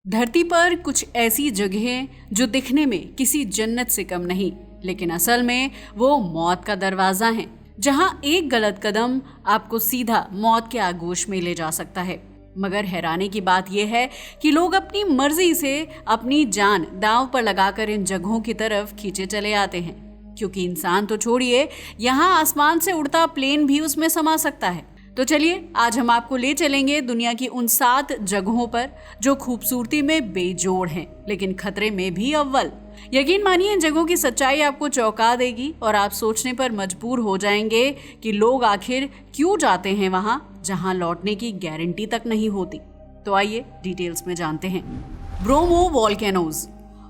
धरती पर कुछ ऐसी जगहें जो दिखने में किसी जन्नत से कम नहीं, लेकिन असल में वो मौत का दरवाजा है, जहां एक गलत कदम आपको सीधा मौत के आगोश में ले जा सकता है। मगर हैरानी की बात यह है कि लोग अपनी मर्जी से अपनी जान दांव पर लगाकर इन जगहों की तरफ खींचे चले आते हैं, क्योंकि इंसान तो छोड़िए, यहाँ आसमान से उड़ता प्लेन भी उसमें समा सकता है। तो चलिए आज हम आपको ले चलेंगे दुनिया की उन 7 जगहों पर जो खूबसूरती में बेजोड़ हैं, लेकिन खतरे में भी अव्वल। यकीन मानिए इन जगहों की सच्चाई आपको चौंका देगी और आप सोचने पर मजबूर हो जाएंगे कि लोग आखिर क्यों जाते हैं वहां जहां लौटने की गारंटी तक नहीं होती। तो आइए डिटेल्स में जानते हैं। Bromo volcanoes.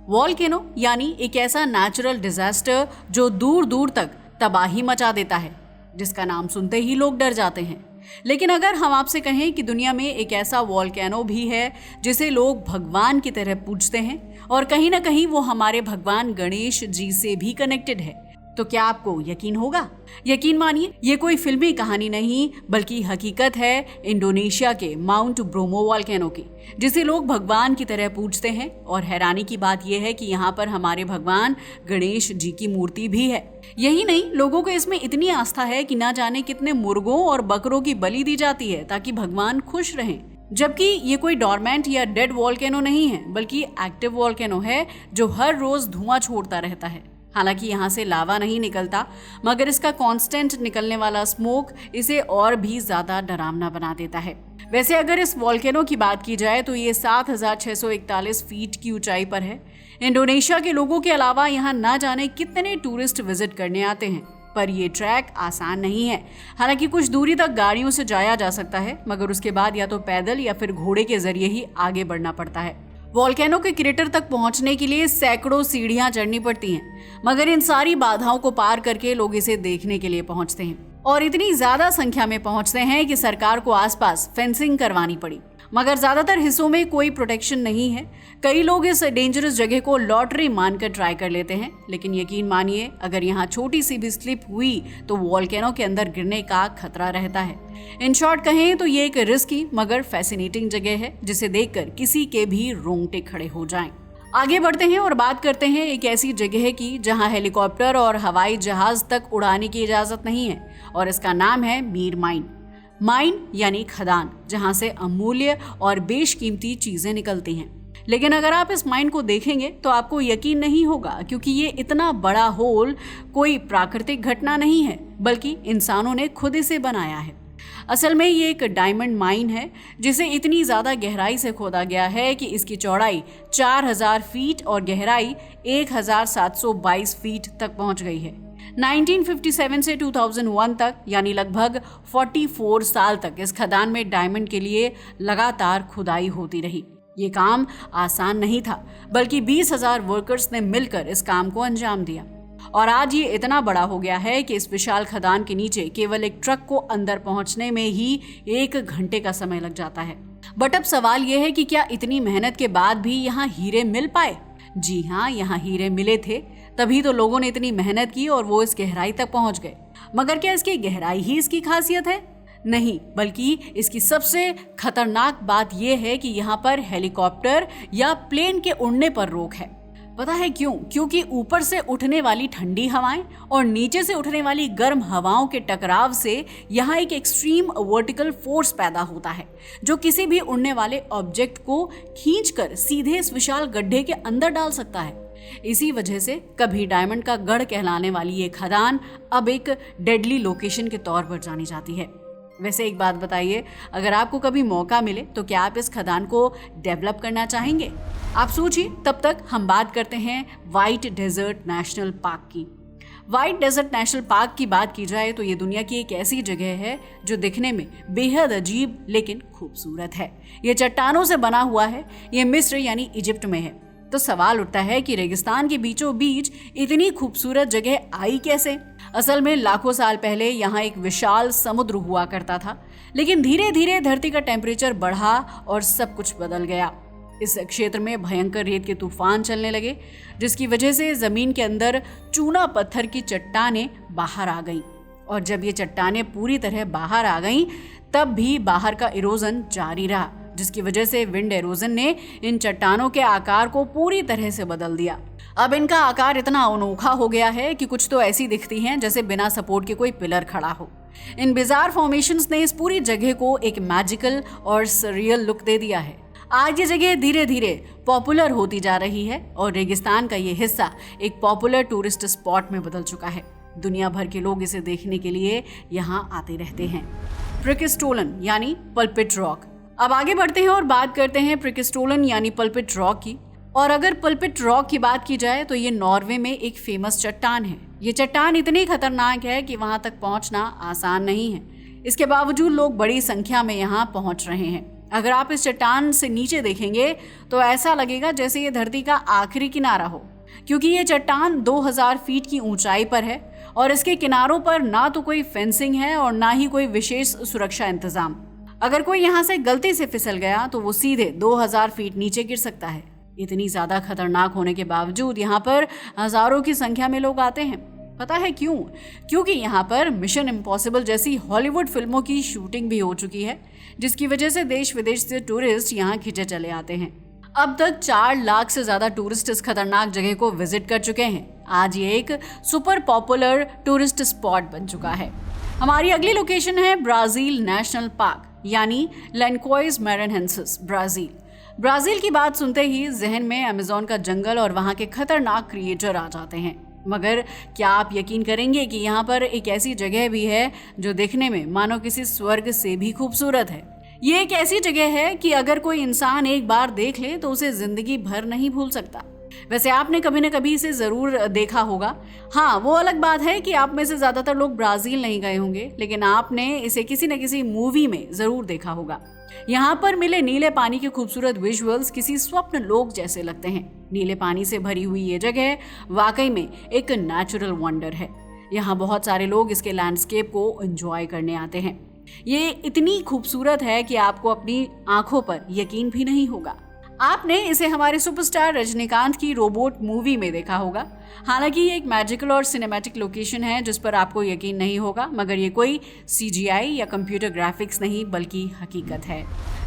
वॉल्केनो यानी एक ऐसा नेचुरल डिजास्टर जो दूर दूर तक तबाही मचा देता है, जिसका नाम सुनते ही लोग डर जाते हैं। लेकिन अगर हम आपसे कहें कि दुनिया में एक ऐसा वॉल्केनो भी है जिसे लोग भगवान की तरह पूजते हैं और कहीं ना कहीं वो हमारे भगवान गणेश जी से भी कनेक्टेड है, तो क्या आपको यकीन होगा? यकीन मानिए ये कोई फिल्मी कहानी नहीं बल्कि हकीकत है इंडोनेशिया के माउंट ब्रोमो वॉल्केनो की, जिसे लोग भगवान की तरह पूजते हैं। और हैरानी की बात यह है कि यहाँ पर हमारे भगवान गणेश जी की मूर्ति भी है। यही नहीं, लोगों को इसमें इतनी आस्था है कि ना जाने कितने मुर्गों और बकरों की बलि दी जाती है ताकि भगवान खुश रहें। जबकि ये कोई डॉर्मेंट या डेड वॉल्केनो नहीं है, बल्कि एक्टिव वॉल्केनो है जो हर रोज धुआं छोड़ता रहता है। हालांकि यहाँ से लावा नहीं निकलता, मगर इसका कांस्टेंट निकलने वाला स्मोक इसे और भी ज्यादा डरावना बना देता है। वैसे अगर इस वॉल्केनो की बात की जाए तो ये 7,641 फीट की ऊंचाई पर है। इंडोनेशिया के लोगों के अलावा यहाँ ना जाने कितने टूरिस्ट विजिट करने आते हैं, पर ये ट्रैक आसान नहीं है। हालांकि कुछ दूरी तक गाड़ियों से जाया जा सकता है, मगर उसके बाद या तो पैदल या फिर घोड़े के जरिए ही आगे बढ़ना पड़ता है। वॉल्केनो के क्रेटर तक पहुंचने के लिए सैकड़ों सीढ़ियां चढ़नी पड़ती हैं, मगर इन सारी बाधाओं को पार करके लोग इसे देखने के लिए पहुंचते हैं और इतनी ज्यादा संख्या में पहुंचते हैं कि सरकार को आसपास फेंसिंग करवानी पड़ी। मगर ज्यादातर हिस्सों में कोई प्रोटेक्शन नहीं है। कई लोग इस डेंजरस जगह को लॉटरी मानकर ट्राई कर लेते हैं, लेकिन यकीन मानिए अगर यहाँ छोटी सी भी स्लिप हुई तो वॉल्केनो के अंदर गिरने का खतरा रहता है। इन शॉर्ट कहें तो ये एक रिस्की मगर फैसिनेटिंग जगह है जिसे देखकर किसी के भी रोंगटे खड़े हो जाएं। आगे बढ़ते हैं और बात करते हैं एक ऐसी जगह की जहां हेलीकॉप्टर और हवाई जहाज तक उड़ाने की इजाजत नहीं है, और इसका नाम है मीर माइन। माइन यानी खदान, जहां से अमूल्य और बेशकीमती चीजें निकलती हैं। लेकिन अगर आप इस माइन को देखेंगे तो आपको यकीन नहीं होगा, क्योंकि ये इतना बड़ा होल कोई प्राकृतिक घटना नहीं है, बल्कि इंसानों ने खुद इसे बनाया है। असल में ये एक डायमंड माइन है जिसे इतनी ज्यादा गहराई से खोदा गया है कि इसकी चौड़ाई 4,000 फीट और गहराई 1,722 फीट तक पहुंच गई है। 1957 से 2001 तक यानी लगभग 44 साल तक इस खदान में डायमंड के लिए लगातार खुदाई होती रही। ये काम आसान नहीं था, बल्कि 20,000 वर्कर्स ने मिलकर इस काम को अंजाम दिया। और आज ये इतना बड़ा हो गया है कि इस विशाल खदान के नीचे केवल एक ट्रक को अंदर पहुंचने में ही 1 घंटे का समय लग जाता है। बट अब सवाल यह है कि क्या इतनी मेहनत के बाद भी यहाँ हीरे मिल पाए? जी हाँ, यहाँ हीरे मिले थे, तभी तो लोगों ने इतनी मेहनत की और वो इस गहराई तक पहुंच गए। मगर क्या इसकी गहराई ही इसकी खासियत है? नहीं, बल्कि इसकी सबसे खतरनाक बात यह है कि यहाँ पर हेलीकॉप्टर या प्लेन के उड़ने पर रोक है। पता है क्यों? क्योंकि ऊपर से उठने वाली ठंडी हवाएं और नीचे से उठने वाली गर्म हवाओं के टकराव से यहाँ एक एक्सट्रीम वर्टिकल फोर्स पैदा होता है, जो किसी भी उड़ने वाले ऑब्जेक्ट को खींचकर सीधे इस विशाल गड्ढे के अंदर डाल सकता है। इसी वजह से कभी डायमंड का गढ़ कहलाने वाली ये खदान अब एक डेडली लोकेशन के तौर पर जानी जाती है। वैसे एक बात बताइए, अगर आपको कभी मौका मिले तो क्या आप इस खदान को डेवलप करना चाहेंगे? आप सोचिए। तब तक हम बात करते हैं व्हाइट डेजर्ट नेशनल पार्क की। व्हाइट डेजर्ट नेशनल पार्क की बात की जाए तो ये दुनिया की एक ऐसी जगह है जो दिखने में बेहद अजीब लेकिन खूबसूरत है। ये चट्टानों से बना हुआ है। ये मिस्र यानी इजिप्ट में है। तो सवाल उठता है कि रेगिस्तान के बीचों बीच इतनी खूबसूरत जगह आई कैसे? असल में लाखों साल पहले यहाँ एक विशाल समुद्र हुआ करता था, लेकिन धीरे धीरे धरती का टेम्परेचर बढ़ा और सब कुछ बदल गया। इस क्षेत्र में भयंकर रेत के तूफान चलने लगे, जिसकी वजह से जमीन के अंदर चूना पत्थर की चट्टानें बाहर आ गईं। और जब ये चट्टानें पूरी तरह बाहर आ गईं, तब भी बाहर का इरोजन जारी रहा, जिसकी वजह से विंड एरोजन ने इन चट्टानों के आकार को पूरी तरह से बदल दिया। अब इनका आकार इतना अनोखा हो गया है कि कुछ तो ऐसी दिखती हैं जैसे बिना सपोर्ट के कोई पिलर खड़ा हो। इन बिजार फॉर्मेशंस ने इस पूरी जगह को एक मैजिकल और सरियल लुक दे दिया है। आज ये जगह धीरे धीरे पॉपुलर होती जा रही है और रेगिस्तान का ये हिस्सा एक पॉपुलर टूरिस्ट स्पॉट में बदल चुका है। दुनिया भर के लोग इसे देखने के लिए यहाँ आते रहते हैं। प्रिकस्टोलन यानी पल्पिट रॉक। अब आगे बढ़ते हैं और बात करते हैं प्रिकस्टोलन यानी पल्पिट रॉक की। और अगर पल्पिट रॉक की बात की जाए तो ये नॉर्वे में एक फेमस चट्टान है। ये चट्टान इतनी खतरनाक है कि वहां तक पहुंचना आसान नहीं है। इसके बावजूद लोग बड़ी संख्या में यहाँ पहुंच रहे हैं। अगर आप इस चट्टान से नीचे देखेंगे तो ऐसा लगेगा जैसे ये धरती का आखिरी किनारा हो, क्योंकि ये चट्टान 2000 फीट की ऊंचाई पर है और इसके किनारों पर ना तो कोई फेंसिंग है और ना ही कोई विशेष सुरक्षा इंतजाम। अगर कोई यहाँ से गलती से फिसल गया तो वो सीधे 2000 फीट नीचे गिर सकता है। इतनी ज्यादा खतरनाक होने के बावजूद यहाँ पर हजारों की संख्या में लोग आते हैं। पता है क्यों? क्योंकि यहाँ पर मिशन इम्पॉसिबल जैसी हॉलीवुड फिल्मों की शूटिंग भी हो चुकी है, जिसकी वजह से देश विदेश से टूरिस्ट यहाँ खिंचे चले आते हैं। अब तक 4 लाख से ज्यादा टूरिस्ट इस खतरनाक जगह को विजिट कर चुके हैं। आज ये एक सुपर पॉपुलर टूरिस्ट स्पॉट बन चुका है। हमारी अगली लोकेशन है ब्राजील नेशनल पार्क यानी लैंकोइस मैरान्हेंसिस, ब्राजील। ब्राजील की बात सुनते ही जहन में अमेज़न का जंगल और वहाँ के खतरनाक क्रिएचर आ जाते हैं। मगर क्या आप यकीन करेंगे कि यहाँ पर एक ऐसी जगह भी है जो देखने में मानो किसी स्वर्ग से भी खूबसूरत है। ये एक ऐसी जगह है कि अगर कोई इंसान एक बार देख ले तो उसे जिंदगी भर नहीं भूल सकता। वैसे आपने कभी न कभी इसे जरूर देखा होगा। हाँ, वो अलग बात है कि आप में से ज्यादातर लोग ब्राजील नहीं गए होंगे, लेकिन आपने इसे किसी न किसी मूवी में जरूर देखा होगा। यहाँ पर मिले नीले पानी के खूबसूरत विजुअल्स किसी स्वप्न लोक जैसे लगते हैं। नीले पानी से भरी हुई ये जगह वाकई में एक नेचुरल वंडर है। यहाँ बहुत सारे लोग इसके लैंडस्केप को एंजॉय करने आते हैं। ये इतनी खूबसूरत है कि आपको अपनी आंखों पर यकीन भी नहीं होगा। आपने इसे हमारे सुपरस्टार रजनीकांत की रोबोट मूवी में देखा होगा। हालांकि ये एक मैजिकल और सिनेमैटिक लोकेशन है जिस पर आपको यकीन नहीं होगा, मगर ये कोई CGI या कंप्यूटर ग्राफिक्स नहीं बल्कि हकीकत है।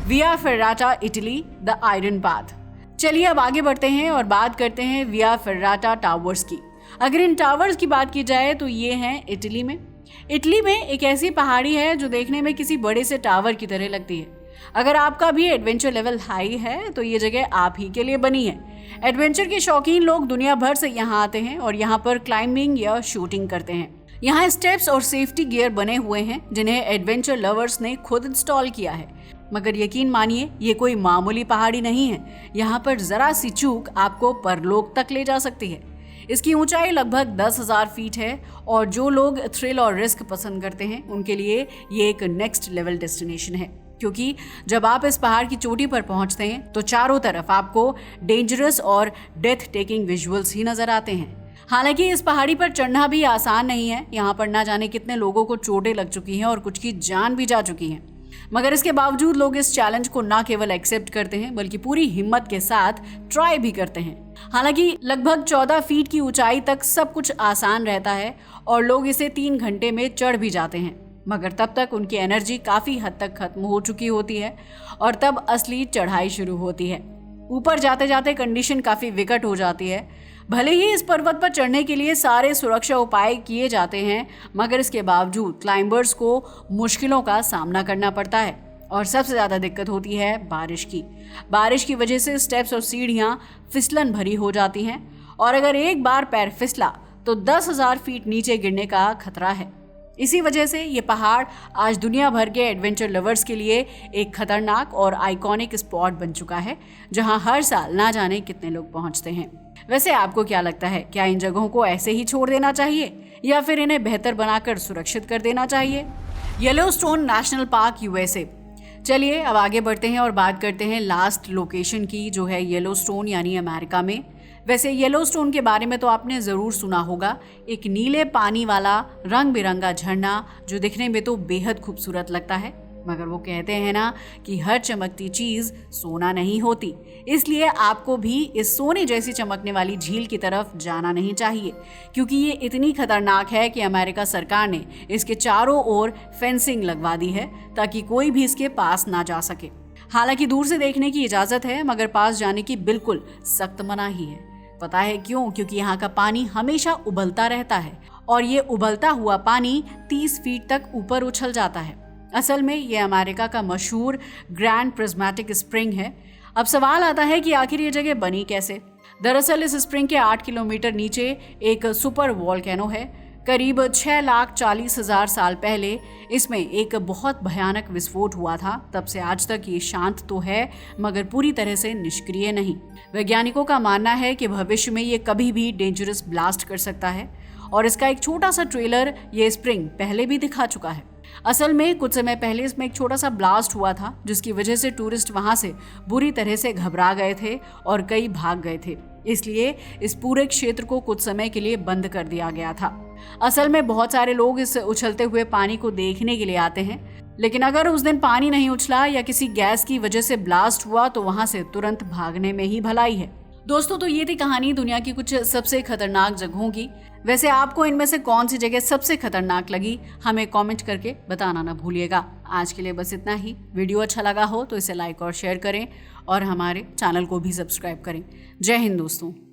विया फेराटा, इटली, द आयरन पाथ। चलिए अब आगे बढ़ते हैं और बात करते हैं विया फेराटा टावर्स की। अगर इन टावर्स की बात की जाए तो ये हैं इटली में। इटली में एक ऐसी पहाड़ी है जो देखने में किसी बड़े से टावर की तरह लगती है। अगर आपका भी एडवेंचर लेवल हाई है तो ये जगह आप ही के लिए बनी है। एडवेंचर के शौकीन लोग दुनिया भर से यहाँ आते हैं और यहाँ पर क्लाइंबिंग या शूटिंग करते हैं। यहाँ स्टेप्स और सेफ्टी गियर बने हुए हैं जिन्हें एडवेंचर लवर्स ने खुद इंस्टॉल किया है। मगर यकीन मानिए, ये कोई मामूली पहाड़ी नहीं है। यहाँ पर जरा सी चूक आपको परलोक तक ले जा सकती है। इसकी ऊंचाई लगभग 10,000 फीट है और जो लोग थ्रिल और रिस्क पसंद करते हैं उनके लिए ये एक नेक्स्ट लेवल डेस्टिनेशन है, क्योंकि जब आप इस पहाड़ की चोटी पर पहुंचते हैं तो चारों तरफ आपको डेंजरस और डेथ टेकिंग विजुअल्स ही नजर आते हैं। हालांकि इस पहाड़ी पर चढ़ना भी आसान नहीं है। यहाँ पर ना जाने कितने लोगों को चोटें लग चुकी हैं और कुछ की जान भी जा चुकी है। मगर इसके बावजूद लोग इस चैलेंज को ना केवल एक्सेप्ट करते हैं बल्कि पूरी हिम्मत के साथ ट्राई भी करते हैं। हालांकि लगभग 14 फीट की ऊंचाई तक सब कुछ आसान रहता है और लोग इसे 3 घंटे में चढ़ भी जाते हैं, मगर तब तक उनकी एनर्जी काफ़ी हद तक खत्म हो चुकी होती है और तब असली चढ़ाई शुरू होती है। ऊपर जाते जाते कंडीशन काफ़ी विकट हो जाती है। भले ही इस पर्वत पर चढ़ने के लिए सारे सुरक्षा उपाय किए जाते हैं, मगर इसके बावजूद क्लाइंबर्स को मुश्किलों का सामना करना पड़ता है और सबसे ज़्यादा दिक्कत होती है बारिश की। बारिश की वजह से स्टेप्स और सीढ़ियाँ फिसलन भरी हो जाती हैं और अगर एक बार पैर फिसला तो 10,000 फीट नीचे गिरने का खतरा है। इसी वजह से ये पहाड़ आज दुनिया भर के एडवेंचर लवर्स के लिए एक खतरनाक और आइकॉनिक स्पॉट बन चुका है, जहां हर साल ना जाने कितने लोग पहुंचते हैं। वैसे आपको क्या लगता है, क्या इन जगहों को ऐसे ही छोड़ देना चाहिए या फिर इन्हें बेहतर बनाकर सुरक्षित कर देना चाहिए? Yellowstone national park, USA। चलिए अब आगे बढ़ते हैं और बात करते हैं लास्ट लोकेशन की, जो है येलोस्टोन यानी अमेरिका में। वैसे येलोस्टोन के बारे में तो आपने ज़रूर सुना होगा। एक नीले पानी वाला रंग बिरंगा झरना जो दिखने में तो बेहद खूबसूरत लगता है, मगर वो कहते हैं ना कि हर चमकती चीज़ सोना नहीं होती। इसलिए आपको भी इस सोने जैसी चमकने वाली झील की तरफ जाना नहीं चाहिए, क्योंकि ये इतनी खतरनाक है कि अमेरिका सरकार ने इसके चारों ओर फेंसिंग लगवा दी है ताकि कोई भी इसके पास ना जा सके। हालांकि दूर से देखने की इजाजत है, मगर पास जाने की बिल्कुल सख्त मनाही है। पता है क्यों? क्योंकि यहाँ का पानी हमेशा उबलता रहता है और ये उबलता हुआ पानी 30 फीट तक ऊपर उछल जाता है। असल में ये अमेरिका का मशहूर ग्रैंड प्रिज्मेटिक स्प्रिंग है। अब सवाल आता है कि आखिर ये जगह बनी कैसे? दरअसल इस स्प्रिंग के 8 किलोमीटर नीचे एक सुपर वॉल्केनो है। करीब 6,40,000 साल पहले इसमें एक बहुत भयानक विस्फोट हुआ था। तब से आज तक ये शांत तो है, मगर पूरी तरह से निष्क्रिय नहीं। वैज्ञानिकों का मानना है कि भविष्य में ये कभी भी डेंजरस ब्लास्ट कर सकता है और इसका एक छोटा सा ट्रेलर ये स्प्रिंग पहले भी दिखा चुका है। असल में कुछ समय पहले इसमें एक छोटा सा ब्लास्ट हुआ था, जिसकी वजह से टूरिस्ट वहां से बुरी तरह से घबरा गए थे और कई भाग गए थे। इसलिए इस पूरे क्षेत्र को कुछ समय के लिए बंद कर दिया गया था। असल में बहुत सारे लोग इस उछलते हुए पानी को देखने के लिए आते हैं, लेकिन अगर उस दिन पानी नहीं उछला या किसी गैस की वजह से ब्लास्ट हुआ तो वहां से तुरंत भागने में ही भलाई है। दोस्तों, तो ये थी कहानी दुनिया की कुछ सबसे खतरनाक जगहों की। वैसे आपको इनमें से कौन सी जगह सबसे खतरनाक लगी, हमें कमेंट करके बताना ना भूलिएगा। आज के लिए बस इतना ही। वीडियो अच्छा लगा हो तो इसे लाइक और शेयर करें और हमारे चैनल को भी सब्सक्राइब करें। जय हिंद दोस्तों।